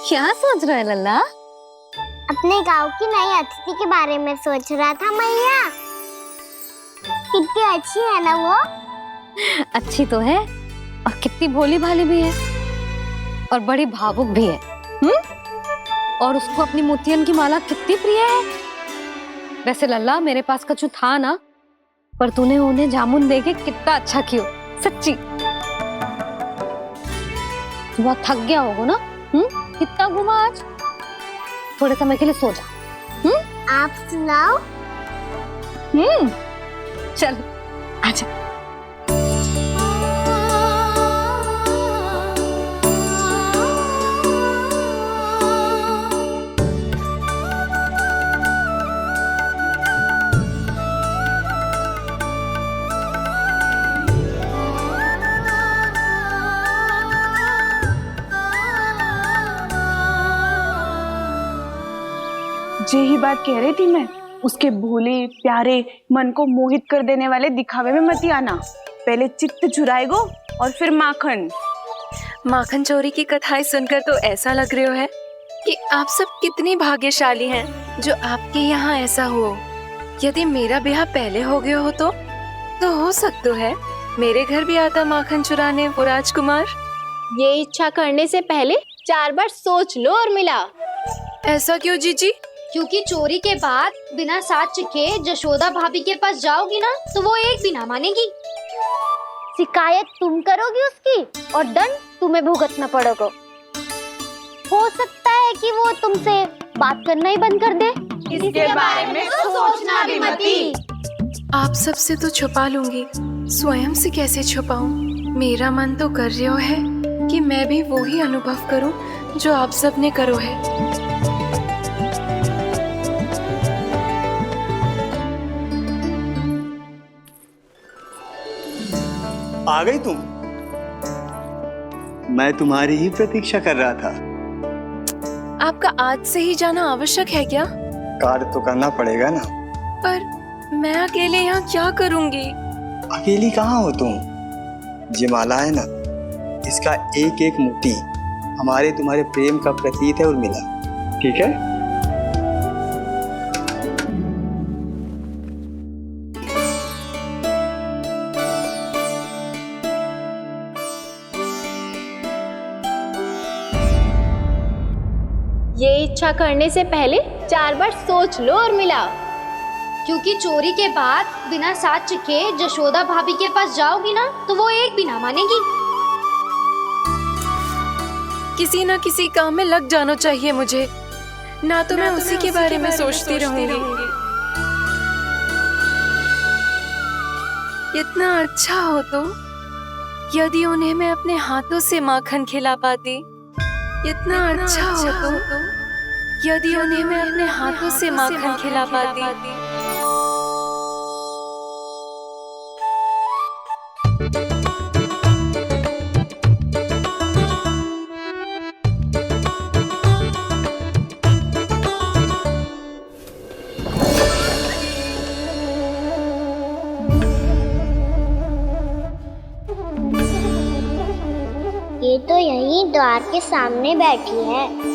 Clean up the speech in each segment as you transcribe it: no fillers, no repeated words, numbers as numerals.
क्या सोच रहा है लल्ला? अपने गांव की नई अतिथि के बारे में सोच रहा था मैया। कितनी अच्छी है ना वो। अच्छी तो है और कितनी भोली भाली भी है और बड़ी भावुक भी है। और उसको अपनी मोतियन की माला कितनी प्रिय है। वैसे लल्ला मेरे पास कछु था ना, पर तूने उन्हें जामुन देके कितना अच्छा किया, सच्ची। तू बहुत थक गया होगा ना? कितना घुमा आज। थोड़े समय के लिए सो जा। आप सुनाओ। चल आजा। यही बात कह रही थी मैं। उसके भोले प्यारे मन को मोहित कर देने वाले दिखावे में मत आना। पहले चित्त चुराएगो और फिर माखन। माखन चोरी की कथाएं सुनकर तो ऐसा लग रहा है कि आप सब कितनी भाग्यशाली हैं जो आपके यहाँ ऐसा हो। यदि मेरा ब्याह पहले हो गया हो तो हो सकता है मेरे घर भी आता माखन चुराने वो राजकुमार। ये इच्छा करने से पहले 4 बार सोच लो और मिला। ऐसा क्यों जीजी? क्योंकि चोरी के बाद बिना साथ के जशोदा भाभी के पास जाओगी ना तो वो एक भी ना मानेगी। शिकायत तुम करोगी उसकी और दंड तुम्हें भुगतना पड़ेगा। हो सकता है कि वो तुमसे बात करना ही बंद कर दे। इसके बारे में तो सोचना भी मती। आप सबसे तो छुपा लूंगी, स्वयं से कैसे छुपाऊं? मेरा मन तो कर रहा है कि मैं भी वो ही अनुभव करूं जो आप सब ने करो है। आ गई तुम? मैं तुम्हारी ही प्रतीक्षा कर रहा था। आपका आज से ही जाना आवश्यक है क्या? कार्य तो करना पड़ेगा ना। पर मैं अकेले यहाँ क्या करूँगी? अकेली कहाँ हो तुम? ये माला है ना, इसका एक एक मोती हमारे तुम्हारे प्रेम का प्रतीक है उर्मिला। ठीक है? ये इच्छा करने से पहले 4 बार सोच लो और मिला। क्योंकि चोरी के बाद बिना साथ के जशोदा भाभी के पास जाओगी ना तो वो एक भी ना मानेगी। किसी न किसी काम में लग जाना चाहिए मुझे, ना तो मैं उसी के बारे में सोचती रहूंगी। इतना अच्छा हो तो यदि उन्हें मैं अपने हाथों से माखन खिला पाती। इतना अच्छा हो तो यदि उन्हें मैं अपने हाथों से माखन खिला पाती। ये तो यहीं द्वार के सामने बैठी है।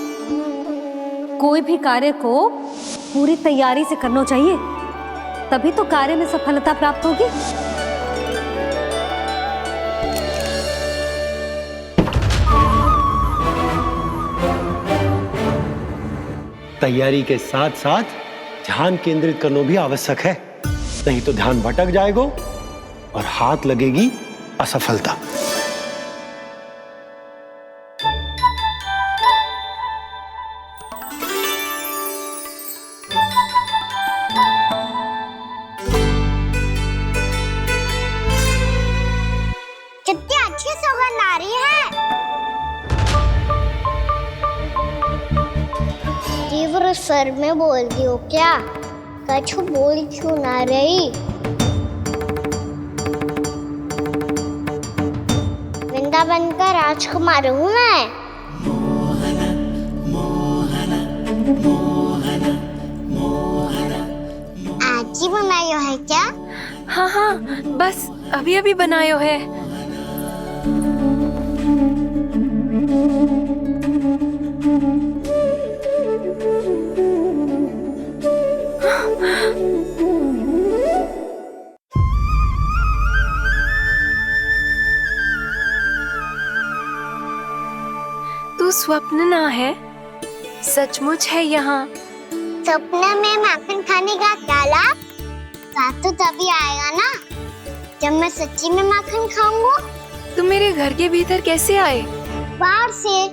कोई भी कार्य को पूरी तैयारी से करना चाहिए, तभी तो कार्य में सफलता प्राप्त होगी। तैयारी के साथ साथ ध्यान केंद्रित करना भी आवश्यक है, नहीं तो ध्यान भटक जाएगा और हाथ लगेगी असफलता। कितनी अच्छी सौगंध आ रही है। तीव्र स्वर में बोल दियो क्या? कछु बोल क्यों ना रही? वृंदावन का राजकुमार हूँ मैं। आज ही बनायो है क्या? हाँ हाँ, बस अभी अभी बनायो है। स्वप्न ना है, सचमुच है यहाँ। सपने में माखन खाने का क्या लाभ? स्वाद तो तभी आएगा ना जब मैं सच्ची में माखन खाऊंगा। तुम मेरे घर के भीतर कैसे आए? बाहर से।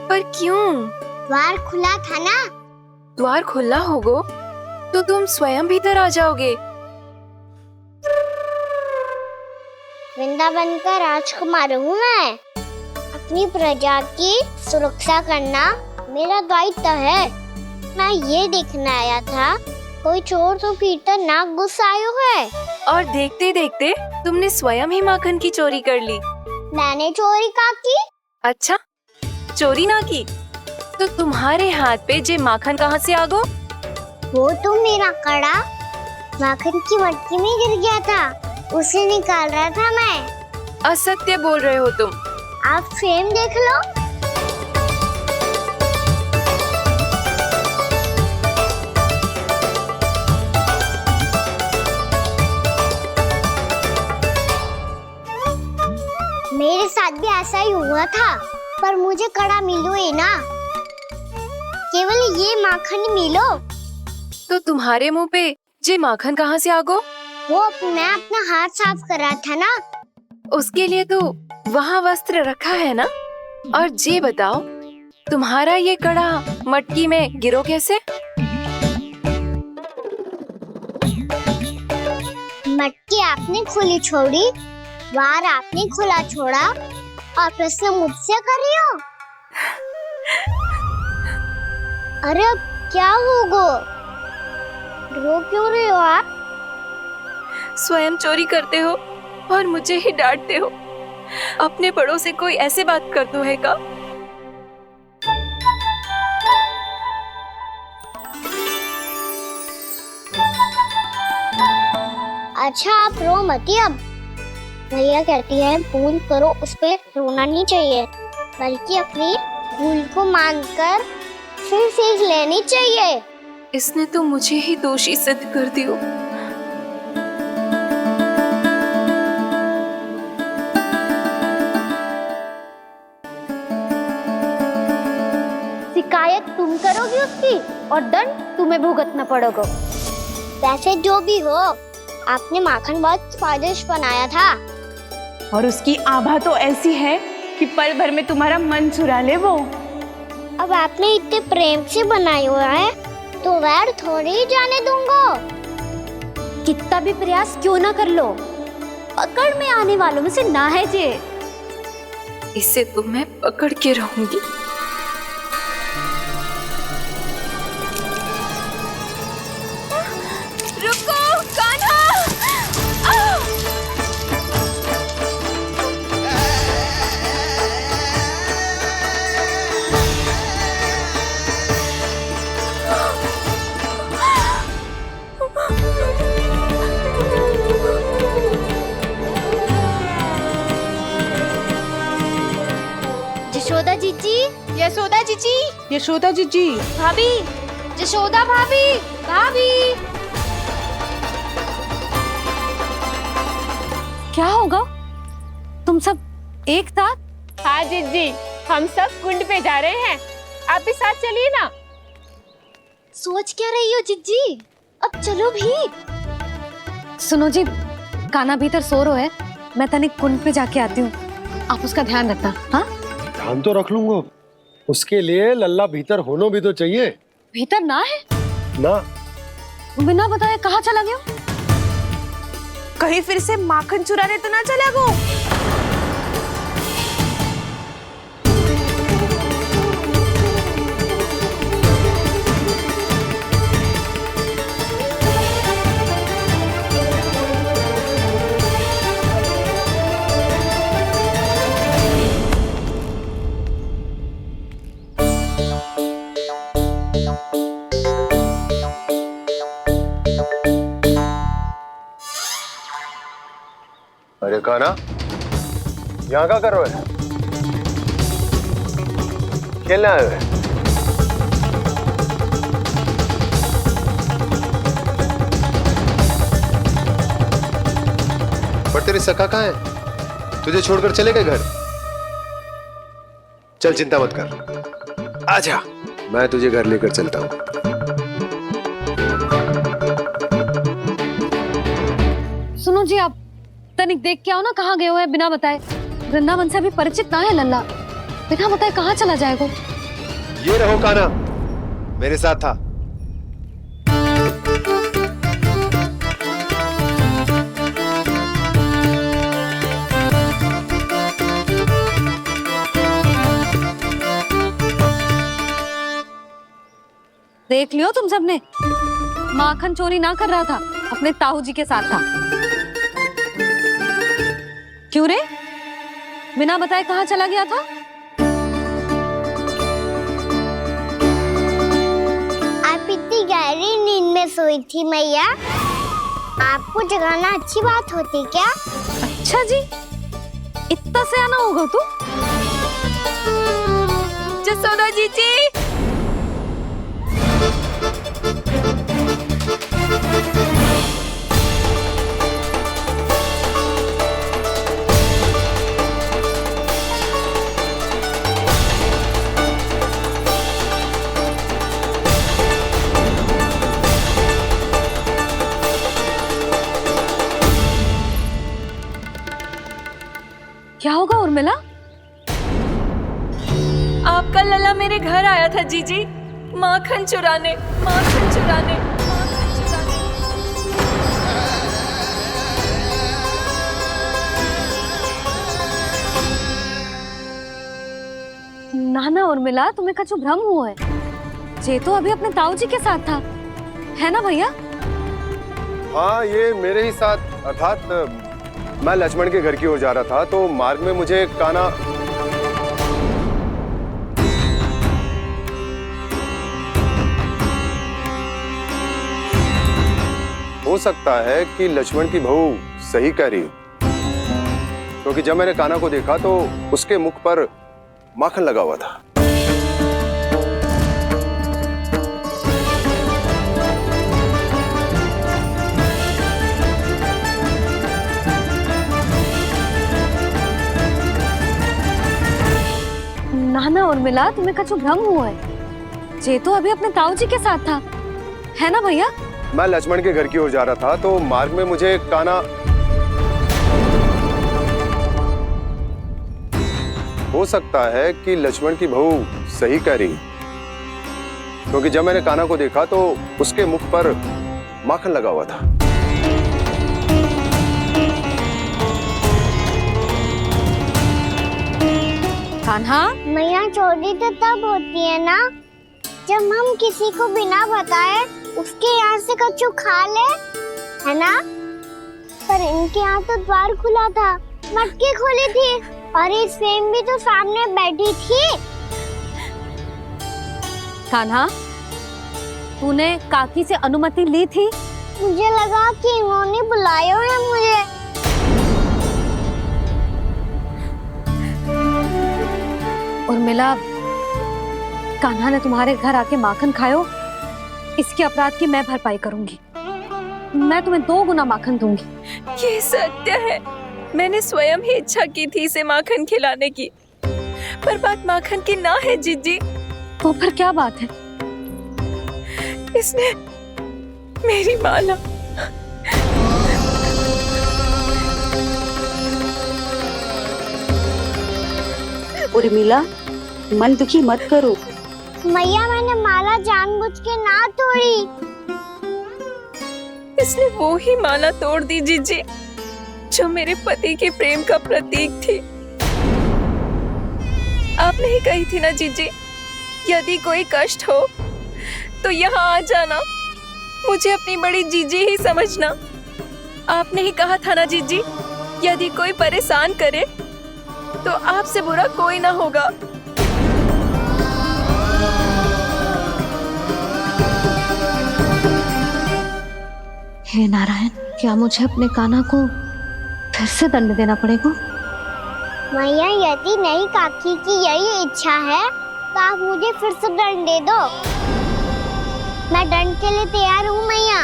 पर क्यों? द्वार खुला था ना। द्वार खुला होगा तो तुम स्वयं भीतर आ जाओगे। वृंदावन का राजकुमार हूँ मैं। अपनी प्रजा की सुरक्षा करना मेरा दायित्व है। मैं ये देखने आया था कोई चोर तो भीतर ना घुस आयो है। और देखते देखते तुमने स्वयं ही माखन की चोरी कर ली। मैंने चोरी का की? अच्छा, चोरी ना की तो तुम्हारे हाथ पे जे माखन कहाँ से आ गो? वो तो मेरा कड़ा माखन की मटकी में गिर गया था, उसे निकाल रहा था मैं। असत्य बोल रहे हो तुम। आप फ्रेम देख लो। मेरे साथ भी ऐसा ही हुआ था, पर मुझे कड़ा मिलो ही ना, केवल ये माखन मिलो। तो तुम्हारे मुंह पे जे माखन कहाँ से आ गो? वो मैं अपना हाथ साफ कर रहा था ना। उसके लिए तो वहाँ वस्त्र रखा है ना। और जे बताओ, तुम्हारा ये कड़ा मटकी में गिरो कैसे? मटकी आपने खुली छोड़ी, द्वार आपने खुला छोड़ा, और प्रश्न मुझसे कर रही हो? अरे अब क्या होगा? रो क्यों रहे हो आप? स्वयं चोरी करते हो और मुझे ही डांटते हो। अपने बड़ों से कोई ऐसे बात कर दो है का? अच्छा आप रो मती। अब भैया कहती है भूल करो, उस पे रोना नहीं चाहिए, बल्कि अपनी भूल को मानकर फिर सीख लेनी चाहिए। इसने तो मुझे ही दोषी सिद्ध कर दियो। शिकायत तुम करोगी उसकी और दंड तुम्हें भुगतना पड़ेगा। वैसे जो भी हो, आपने माखन बहुत स्वादिष्ट बनाया था। और उसकी आभा तो ऐसी है कि पल भर में तुम्हारा मन चुरा ले वो। अब आपने इतने प्रेम से बनाई हुआ है तो वैर थोड़ी ही जाने दूंगा। कितना भी प्रयास क्यों ना कर लो, पकड़ में आने वालों में से ना है जे। इसे तो मैं पकड़ के रहूंगी। रुको कान्हा! यशोदा जीजी, यशोदा जीजी, यशोदा जीजी, भाभी, यशोदा भाभी, भाभी। क्या होगा? तुम सब एक साथ? हाँ जीजी, हम सब कुंड पे जा रहे हैं, आप भी साथ चलिए ना। सोच क्या रही हो जीजी? अब चलो भी। सुनो जी, कान्हा भीतर सो रो है, मैं तनिक कुंड पे जाके आती हूँ, आप उसका ध्यान रखना। हाँ, ध्यान तो रख लूंगा, उसके लिए लल्ला भीतर होना भी तो चाहिए। भीतर ना है? ना, बिना बताए कहाँ चला गया? कहीं फिर से माखन चुराने तो ना चला वो। अरे कान्हा, यहाँ क्या कर रहे हो? खेलने आए हुए? पर तेरे सखा कहाँ है? तुझे छोड़कर चले गए घर? चल चिंता मत कर, आजा, मैं तुझे घर लेकर चलता हूँ। सुनो जी, आप तनिक देख के आओ ना कहाँ गए हुए हैं बिना बताए। वृंदावन से अभी परिचित ना है लल्ला, बिना बताए कहाँ चला जाएगा। ये रहो कान्हा, मेरे साथ था। देख लियो तुम सबने, माखन चोरी ना कर रहा था, अपने ताऊ जी के साथ था। क्यों रे, बिना बताए कहाँ चला गया था? आप इतनी गहरी नींद में सोई थी मैया, आपको जगाना अच्छी बात होती क्या? अच्छा जी, इतना सयाना होगा तू। जसोदा जीजी, क्या होगा उर्मिला? आपका लल्ला मेरे घर आया था जीजी, माखन चुराने, माखन चुराने, माखन चुराने। ना उर्मिला, तुम्हें कछु भ्रम हुआ है। जे तो अभी अपने ताऊ जी के साथ था, है ना भैया? हाँ, ये मेरे ही साथ, अर्थात मैं लक्ष्मण के घर की ओर जा रहा था, तो मार्ग में मुझे कान्हा हो सकता है कि लक्ष्मण की बहू सही कह रही, क्योंकि जब मैंने कान्हा को देखा तो उसके मुख पर माखन लगा हुआ था। ना उर्मिला, तुम्हें कछु भ्रम हुआ है। जे तो अभी अपने ताऊ जी के साथ था, है ना भैया? मैं लक्ष्मण के घर की ओर जा रहा था, तो मार्ग में मुझे कान्हा हो सकता है कि लक्ष्मण की बहू सही कह रही, क्योंकि जब मैंने कान्हा को देखा तो उसके मुख पर माखन लगा हुआ था। कान्हा, मैया, चोरी तो तब होती है ना जब हम किसी को बिना बताए उसके यहाँ से कछु खा ले, है ना? पर इनके यहाँ तो द्वार खुला था, मटकी खुली थी और इस फेम भी तो सामने बैठी थी। कान्हा, तूने काकी से अनुमति ली थी? मुझे लगा कि इन्होंने बुलाया है मुझे। उर्मिला, कान्हा ने तुम्हारे घर आके माखन खायो, इसके अपराध की मैं भरपाई करूंगी। मैं तुम्हें 2 गुना माखन दूंगी। ये सत्य है, मैंने स्वयं ही इच्छा की थी इसे माखन खिलाने की, पर बात माखन की ना है जीजी। तो फिर क्या बात है? इसने मेरी माला उर्मिला, मन दुखी मत करो। मैया, मैंने माला जानबूझ के ना तोड़ी। इसने वो ही माला तोड़ दी जीजी, जो मेरे पति के प्रेम का प्रतीक थी। आपने ही कही थी ना जीजी, यदि कोई कष्ट हो तो यहाँ आ जाना, मुझे अपनी बड़ी जीजी ही समझना। आपने ही कहा था ना जीजी, यदि कोई परेशान करे तो आपसे बुरा कोई ना होगा। हे नारायण, क्या मुझे अपने कान्हा को फिर से दंड देना पड़ेगा? मैया, यदि नहीं काकी की यही इच्छा है तो आप मुझे फिर से दंड दे दो। मैं दंड के लिए तैयार हूँ मैया।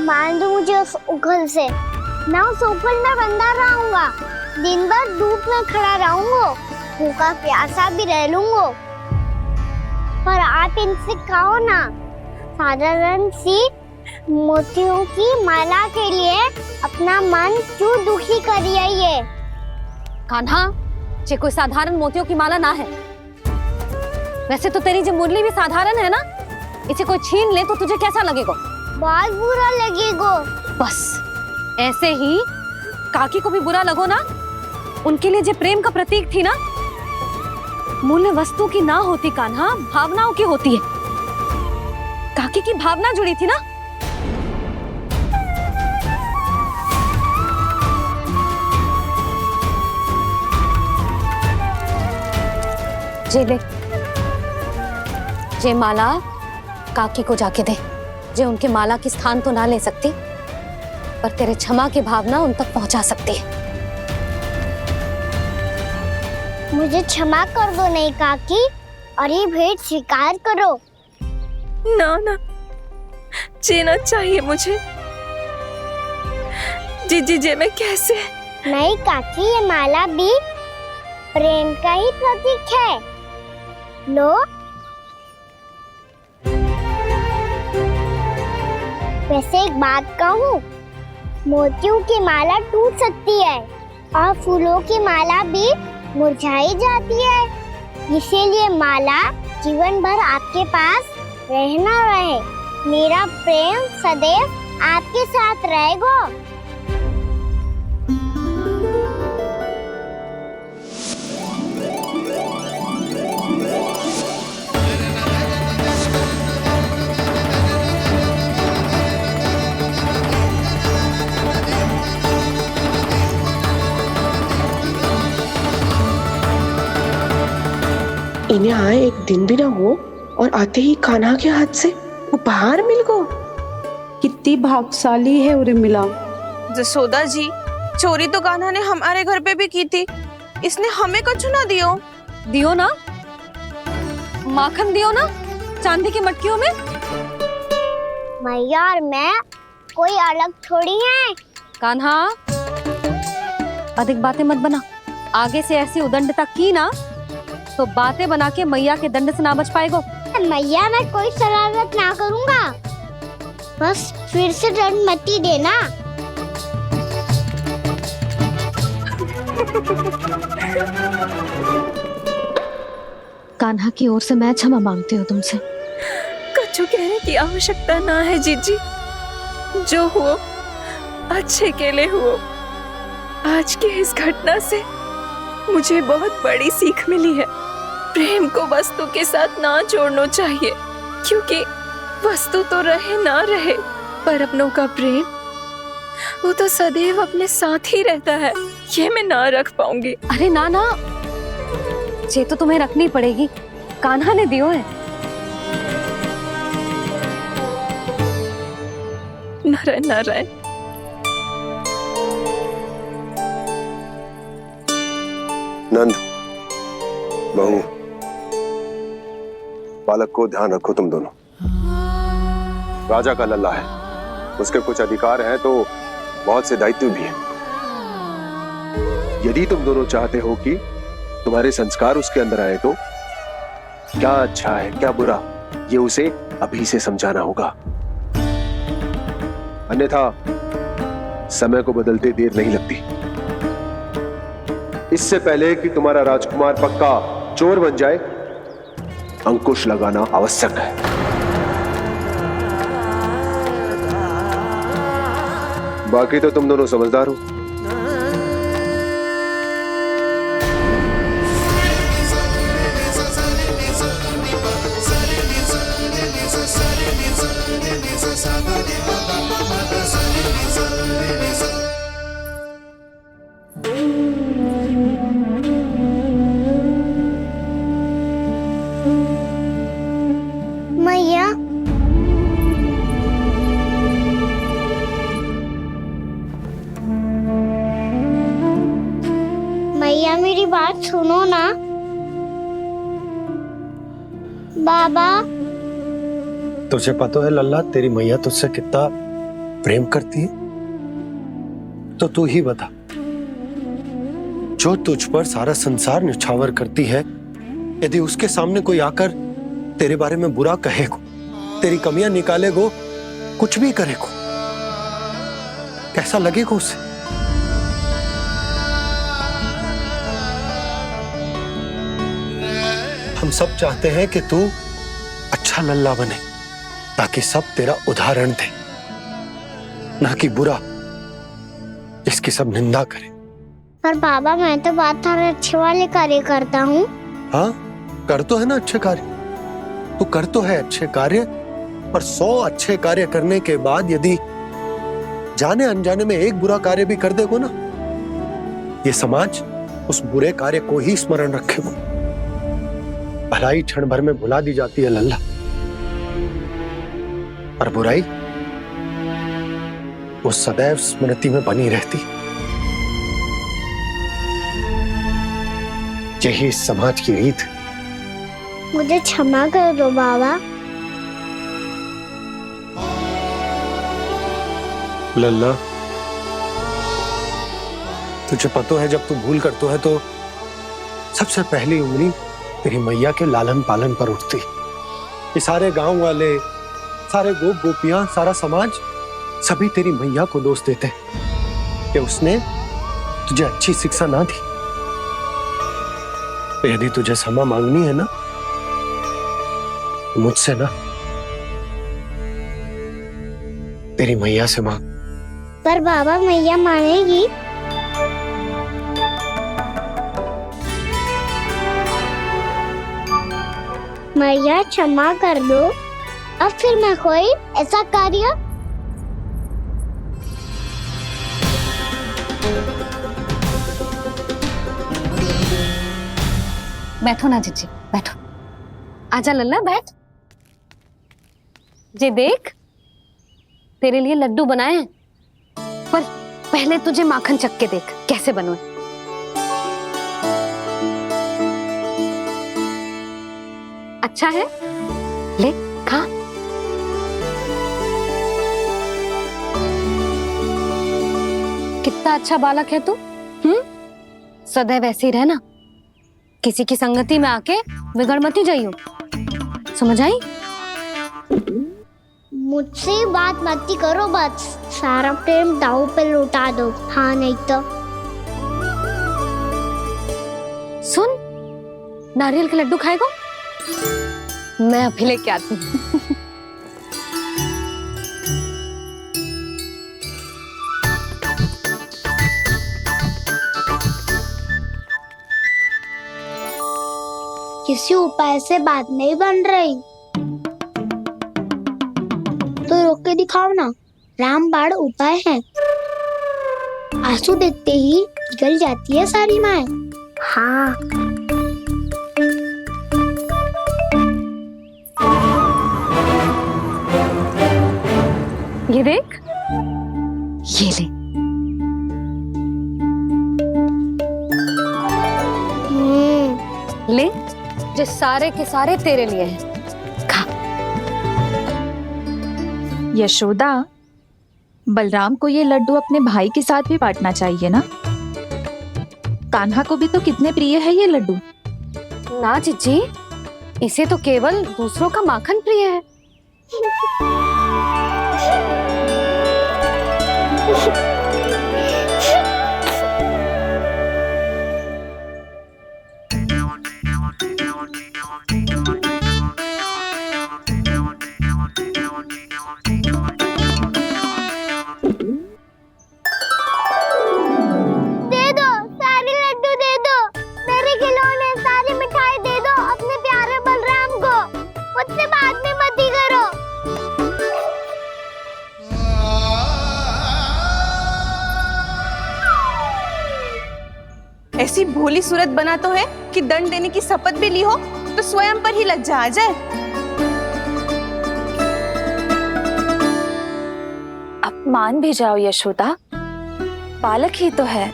मान दो मुझे उस उखल से, मैं उस उखल में बंधा रहूंगा, दिन भर धूप में खड़ा रहूंगा भूखा प्यासा भी रह लूंगा, पर आप इनसे कहो ना, साधारण सी मोतियों की माला के लिए अपना मन क्यों दुखी करिए ये? कान्हा, ये कोई साधारण मोतियों की माला ना है। वैसे तो तेरी जो मुरली भी साधारण है ना, इसे कोई छीन ले तो तुझे कैसा लगेगा? बहुत बुरा लगेगा। बस ऐसे ही काकी को भी बुरा लगो ना। उनके लिए जो प्रेम का प्रतीक थी ना, मूल्य वस्तु की ना होती कान्हा, भावनाओं की होती है। काकी की भावना जुड़ी थी ना। जे ले, जे माला काकी को जाके दे। जे उनके माला की स्थान तो ना ले सकती, पर तेरे क्षमा की भावना उन तक पहुंचा सकती है। मुझे क्षमा कर दो नहीं काकी, और ये भेंट स्वीकार करो। ना ना, जीना चाहिए मुझे। जी जे मैं कैसे? नहीं काकी, ये माला भी प्रेम का ही प्रतीक है। लो। वैसे एक बात कहूँ, मोतियों की माला टूट सकती है और फूलों की माला भी मुरझाई जाती है। इसीलिए माला जीवन भर आपके पास रहना रहे। मेरा प्रेम सदैव आपके साथ रहेगा। इन्हें आए एक दिन भी ना हो और आते ही कान्हा के हाथ से उपहार मिल गो। कितनी भाग्यशाली है उर्मिला। जसोदा जी, चोरी तो कान्हा ने हमारे घर पे भी की थी, इसने हमें कछु ना दियो। दियो ना, माखन दियो ना, चांदी की मटकियों में। मैया और मैं कोई अलग थोड़ी हैं। कान्हा, अधिक बातें मत बना। आगे से ऐसी उदंडता की ना तो बातें बना के मैया के दंड से ना बच पाएगो। मैया, मैं कोई शरारत ना करूंगा, बस फिर से दंड मत ही देना। कान्हा की ओर से मैं क्षमा मांगती हूँ तुमसे। कछु कहने की आवश्यकता ना है जीजी। जो हुआ अच्छे के लिए हुआ। आज की इस घटना से मुझे बहुत बड़ी सीख मिली है। प्रेम को वस्तु के साथ ना जोड़ना चाहिए, क्योंकि वस्तु तो रहे ना रहे, पर अपनों का प्रेम वो तो सदैव अपने साथ ही रहता है। ये मैं ना रख पाऊंगी। अरे ना ना, ये तो तुम्हें रखनी पड़ेगी। कान्हा ने दियो है। नारायण नारायण। नंद, बहू, बालक को ध्यान रखो तुम दोनों। राजा का लल्ला है, उसके कुछ अधिकार हैं तो बहुत से दायित्व भी हैं। यदि तुम दोनों चाहते हो कि तुम्हारे संस्कार उसके अंदर आए तो क्या अच्छा है क्या बुरा, ये उसे अभी से समझाना होगा। अन्यथा समय को बदलते देर नहीं लगती। इससे पहले कि तुम्हारा राजकुमार पक्का चोर बन जाए, अंकुश लगाना आवश्यक है। बाकी तो तुम दोनों समझदार हो। मैया, मैया मेरी बात सुनो ना। बाबा, तुझे पता है लल्ला, तेरी मैया तुझसे कितना प्रेम करती है? तो तू ही बता, जो तुझ पर सारा संसार निछावर करती है, यदि उसके सामने कोई आकर तेरे बारे में बुरा कहेगो, तेरी कमियां निकालेगो, कुछ भी करेगो, कैसा लगेगा उसे? हम सब चाहते हैं कि तू अच्छा लल्ला बने, ताकि सब तेरा उदाहरण दे, ना कि बुरा जिसकी सब निंदा करे। पर बाबा मैं तो बात थारे अच्छे वाले कार्य करता हूँ। हाँ, कर तो है ना अच्छे कार्य, तू कर तो है अच्छे कार्य, पर 100 अच्छे कार्य करने के बाद यदि जाने अनजाने में एक बुरा कार्य भी कर देगो ना, ये समाज उस बुरे कार्य को ही स्मरण रखेगो। भलाई क्षण भर में भुला दी जाती है लल्ला, और बुराई वो सदैव स्मृति में बनी रहती। यही इस समाज की रीत है। मुझे क्षमा कर दो बाबा। लल्ला, तुझे पता है जब तू भूल करतो है तो सबसे पहली उंगली तेरी मैया के लालन पालन पर उठती। ये सारे गांव वाले, सारे गोप गोपियां, सारा समाज सभी तेरी मैया को दोष देते कि उसने तुझे अच्छी शिक्षा ना दी। तो यदि तुझे क्षमा मांगनी है ना, तो मुझसे ना, तेरी मैया से मांग। पर बाबा मैया मानेगी? मैया क्षमा कर दो, अब फिर मैं कोई ऐसा कार्य। बैठो ना जीजी, बैठो। आजा लल्ला, बैठ। जे देख, तेरे लिए लड्डू बनाए हैं, पर पहले तुझे माखन चख के देख कैसे बने। अच्छा है, ले खा। कितना अच्छा बालक है तू। सदैव ऐसे ही रहना, किसी की संगति में आके बिगड़ मत ही जाइयो, समझ आई? मुझसे बात मत ही करो, बस सारा प्रेम दाव पे लुटा दो। हाँ नहीं तो सुन, नारियल के लड्डू खाएगा? मैं अभी लेके आती हूँ। किसी उपाय से बात नहीं बन रही तो रोक के दिखाओ ना। रामबाण उपाय है, आंसू देखते ही निकल जाती है सारी माए। हाँ ये देख, ये ले। ले, जो सारे के सारे तेरे लिए हैं, खा। यशोदा, बलराम को ये लड्डू अपने भाई के साथ भी बांटना चाहिए ना। कान्हा को भी तो कितने प्रिय है ये लड्डू। ना जीजी, इसे तो केवल दूसरों का माखन प्रिय है। ऐसी भोली सूरत बना तो है कि दंड देने की शपथ भी ली हो तो स्वयं पर ही लज्जा आ जाए। अपमान भी जाओ यशोदा, बालक ही तो है।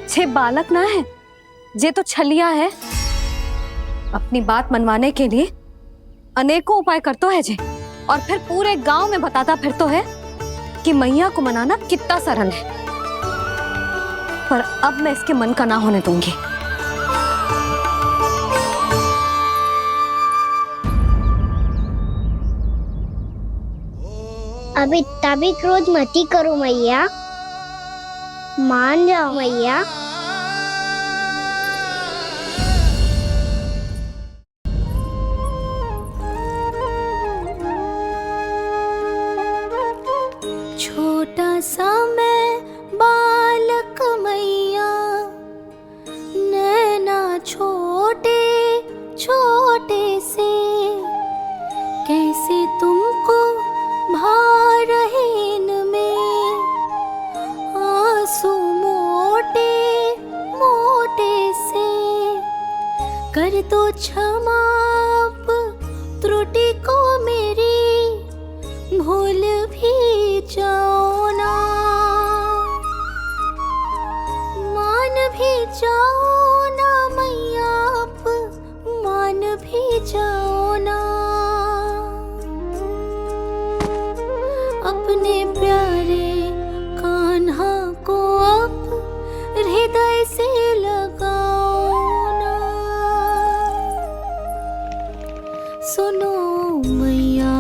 छे बालक ना है, जे तो छलिया है। अपनी बात मनवाने के लिए अनेकों उपाय करतो है जे, और फिर पूरे गांव में बताता फिरतो है कि मैया को मनाना कितना सरल है। पर अब मैं इसके मन का ना होने दूंगी। अब इतना भी क्रोध मत ही करो मैया, मान जाओ मैया। छोटा सा मैं बालक मैया, नैना छोटे छोटे से, कैसे तुमको भा रहे इनमें आंसू मोटे मोटे से। कर दो क्षमा अब त्रुटि को मेरी, भूल भी जाओ ना, मान भी जाओ ना मैया, अब मान भी जाओ ना। अपने प्यारे कान्हा को अब हृदय से लगाओ ना। सुनो मैया,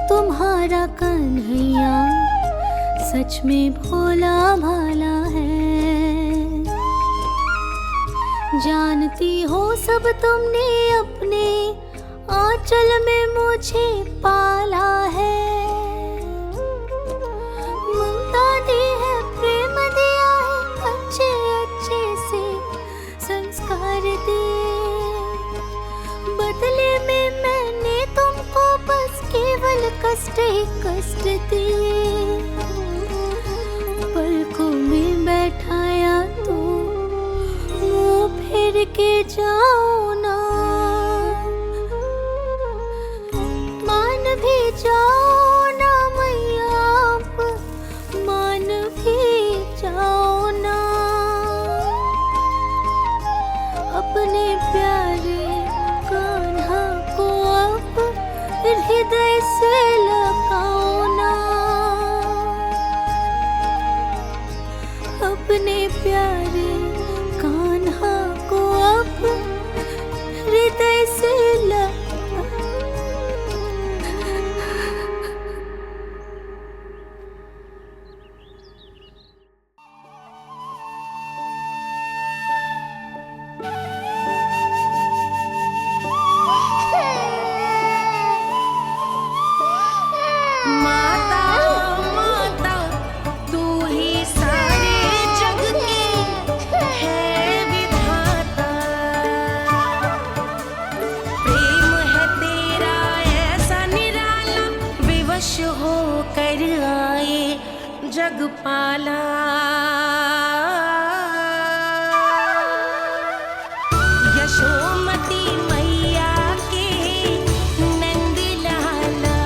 तुम्हारा कन्हैया सच में भोला भाला है। जानती हो सब तुमने अपने आंचल में मुझे पाला है। ममता दी है, प्रेम दिया है, अच्छे अच्छे से संस्कार दिए। बदले में मैंने तुमको बस केवल कष्ट ही कष्ट दिए। पलकों में बैठाया तो मुंह फेर के जाओ ना, मान भी जाओ ना मैया, मान भी जाओ ना। अपने प्यारे कान्हा को अब हृदय से लगाओ ना। अपने प्यारे कान्हा को अब हृदय से जगपाला। यशोमती मैया के नंद लाला,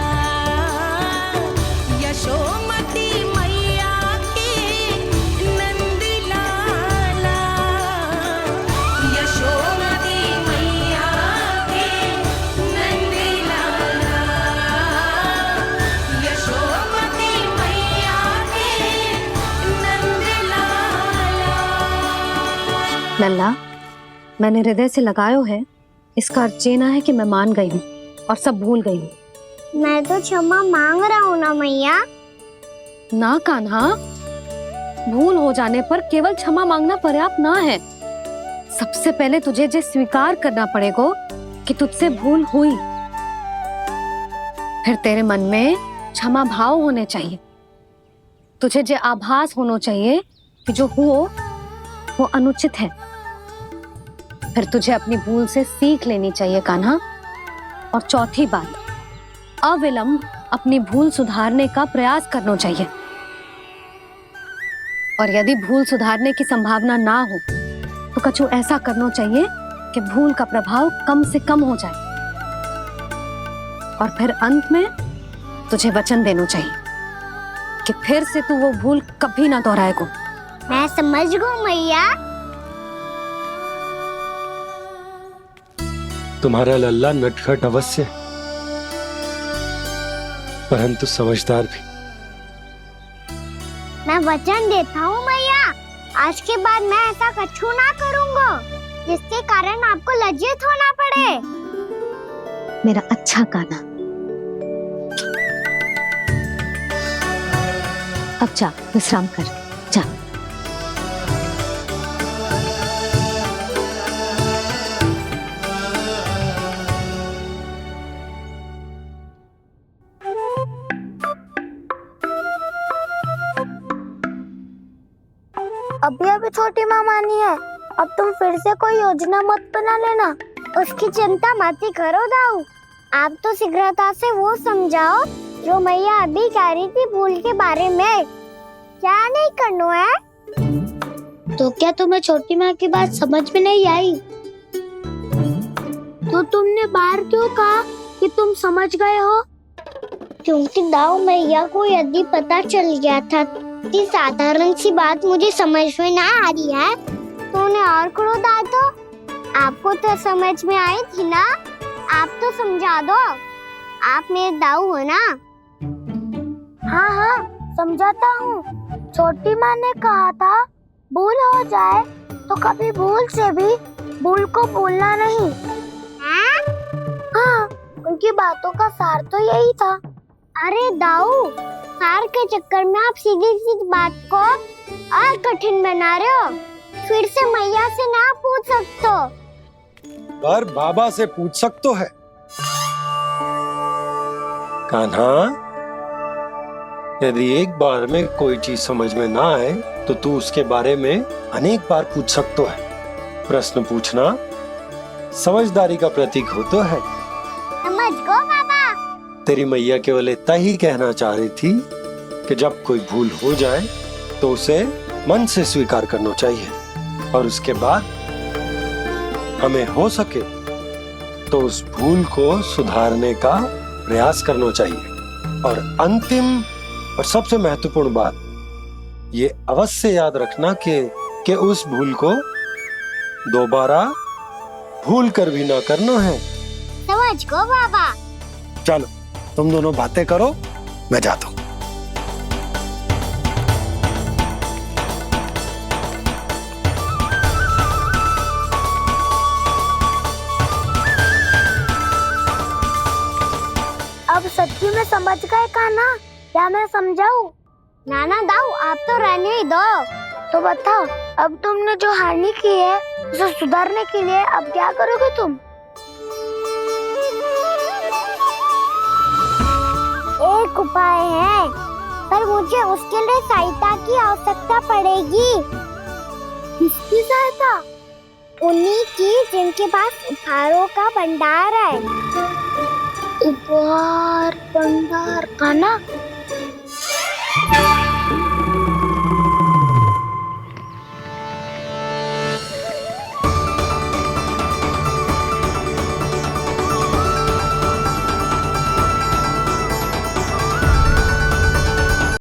यशोमती मैया के नंद लाला, यशोमती मैया के नंद लाला, यशोमती मैया के नंद लाला। लल्ला, मैंने हृदय से लगायो है, इसका अर्थ ये ना है कि मैं मान गई हूँ और सब भूल गई हूँ। मैं तो क्षमा मांग रहा हूँ ना मैया। ना कान्हा, भूल हो जाने पर केवल क्षमा मांगना पर्याप्त ना है। सबसे पहले तुझे ये स्वीकार करना पड़ेगा कि तुझसे भूल हुई। फिर तेरे मन में क्षमा भाव होने चाहिए। तुझे ये आभास होना चाहिए कि जो हुआ वो अनुचित है। फिर तुझे अपनी भूल से सीख लेनी चाहिए कान्हा। और चौथी बात, अविलंब अपनी भूल सुधारने का प्रयास करना चाहिए। और यदि भूल सुधारने की संभावना ना हो तो कछु ऐसा करना चाहिए कि भूल का प्रभाव कम से कम हो जाए। और फिर अंत में तुझे वचन देना चाहिए कि फिर से तू वो भूल कभी ना दोहराएगा। मैं समझ गई मैया। तुम्हारा लल्ला नटखट अवश्य, परंतु समझदार भी। मैं वचन देता हूँ मैया। आज के बाद मैं ऐसा कछु ना करूँगा जिसके कारण आपको लज्जित होना पड़े। मेरा अच्छा कान्हा, अब जा विश्राम कर, जा। अभी अभी छोटी माँ मानी है, अब तुम फिर से कोई योजना मत बना लेना। उसकी चिंता मत ही करो दाऊ, आप तो शीघ्रता से वो समझाओ जो मैया अभी कह रही थी भूल के बारे में। क्या नहीं करना है? तो क्या तुम्हें छोटी माँ की बात समझ में नहीं आई? तो तुमने बाहर क्यों कहा कि तुम समझ गए हो? क्योंकि दाऊ मैया को यदि पता चल गया था कि साधारण सी बात मुझे समझ में ना आ रही है तो उन्हें और क्रोध आया तो आपको तो समझ में आई थी ना, आप तो समझा दो। आप मेरे दाऊ हो ना। हाँ हाँ समझाता हूँ। छोटी माँ ने कहा था भूल हो जाए तो कभी भूल से भी भूल को भूलना नहीं। हाँ उनकी बातों का सार तो यही था। अरे दाऊ, सार के चक्कर में आप सीधी सीधी बात को और कठिन बना रहे हो। फिर से मैया से ना पूछ सकते हो। पर बाबा से पूछ सकते है। कान्हा, यदि एक बार में कोई चीज समझ में ना आए तो तू उसके बारे में अनेक बार पूछ सकते है। प्रश्न पूछना समझदारी का प्रतीक होता है। समझ गो बाबा। तेरी मैया केवल इतना ही कहना चाह रही थी कि जब कोई भूल हो जाए तो उसे मन से स्वीकार करना चाहिए और उसके बाद हमें हो सके तो उस भूल को सुधारने का प्रयास करना चाहिए। और अंतिम और सबसे महत्वपूर्ण बात ये अवश्य याद रखना कि उस भूल को दोबारा भूल कर भी ना करना है। समझ गो बाबा। चलो तुम दोनों बातें करो, मैं जाता हूँ। अब सच्ची में समझ गए कान्हा? क्या मैं समझाऊं? नाना दाऊ, आप तो रहने ही दो। तो बताओ, अब तुमने जो हानि की है उसे सुधारने के लिए अब क्या करोगे तुम? एक उपाय है, पर मुझे उसके लिए सहायता की आवश्यकता पड़ेगी। किसकी सहायता? उन्हीं की जिनके पास उपहारों का भंडार है। उपहार भंडार कान्हा?